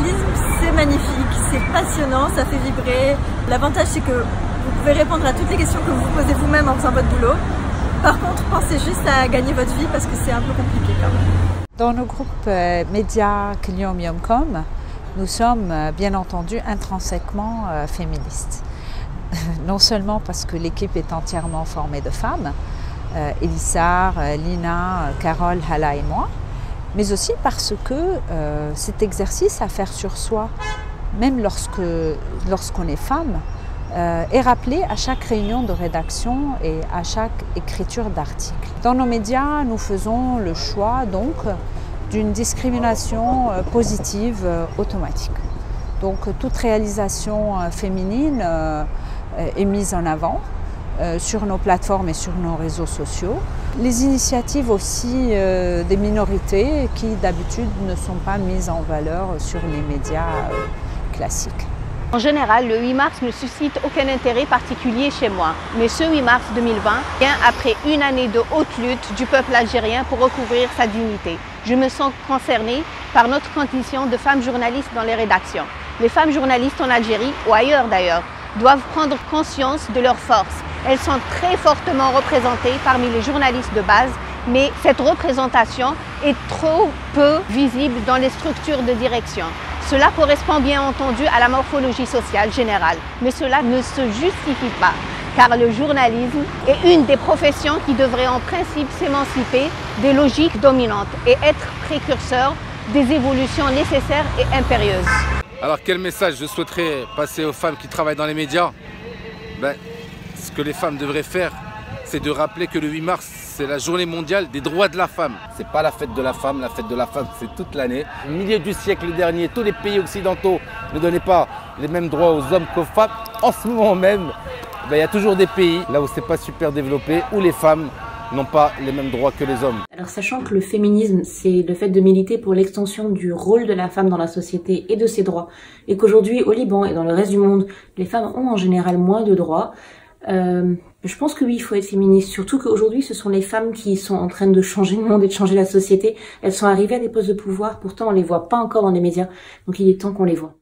journalisme, c'est magnifique, c'est passionnant, ça fait vibrer. L'avantage, c'est que vous pouvez répondre à toutes les questions que vous vous posez vous-même en faisant votre boulot. Par contre, pensez juste à gagner votre vie parce que c'est un peu compliqué quand même. Dans le groupe média Clium-Yomcom, nous sommes bien entendu intrinsèquement féministes. Non seulement parce que l'équipe est entièrement formée de femmes, Elissar, Lina, Carole, Hala et moi, mais aussi parce que cet exercice à faire sur soi, même lorsqu'on est femme, est rappelé à chaque réunion de rédaction et à chaque écriture d'article. Dans nos médias, nous faisons le choix donc d'une discrimination positive automatique. Donc toute réalisation féminine est mise en avant sur nos plateformes et sur nos réseaux sociaux. Les initiatives aussi des minorités qui d'habitude ne sont pas mises en valeur sur les médias classiques. En général, le 8 mars ne suscite aucun intérêt particulier chez moi. Mais ce 8 mars 2020 vient après une année de haute lutte du peuple algérien pour recouvrir sa dignité. Je me sens concernée par notre condition de femmes journalistes dans les rédactions. Les femmes journalistes en Algérie, ou ailleurs d'ailleurs, doivent prendre conscience de leur force. Elles sont très fortement représentées parmi les journalistes de base, mais cette représentation est trop peu visible dans les structures de direction. Cela correspond bien entendu à la morphologie sociale générale, mais cela ne se justifie pas, car le journalisme est une des professions qui devrait en principe s'émanciper des logiques dominantes et être précurseur des évolutions nécessaires et impérieuses. Alors quel message je souhaiterais passer aux femmes qui travaillent dans les médias? Ce que les femmes devraient faire, c'est de rappeler que le 8 mars, c'est la journée mondiale des droits de la femme. C'est pas la fête de la femme c'est toute l'année. Au milieu du siècle dernier, tous les pays occidentaux ne donnaient pas les mêmes droits aux hommes qu'aux femmes. En ce moment même, il y a toujours des pays, là où c'est pas super développé, où les femmes n'ont pas les mêmes droits que les hommes. Alors sachant que le féminisme, c'est le fait de militer pour l'extension du rôle de la femme dans la société et de ses droits, et qu'aujourd'hui au Liban et dans le reste du monde, les femmes ont en général moins de droits, je pense que oui, il faut être féministe, surtout qu'aujourd'hui ce sont les femmes qui sont en train de changer le monde et de changer la société. Elles sont arrivées à des postes de pouvoir, pourtant on les voit pas encore dans les médias, donc il est temps qu'on les voit.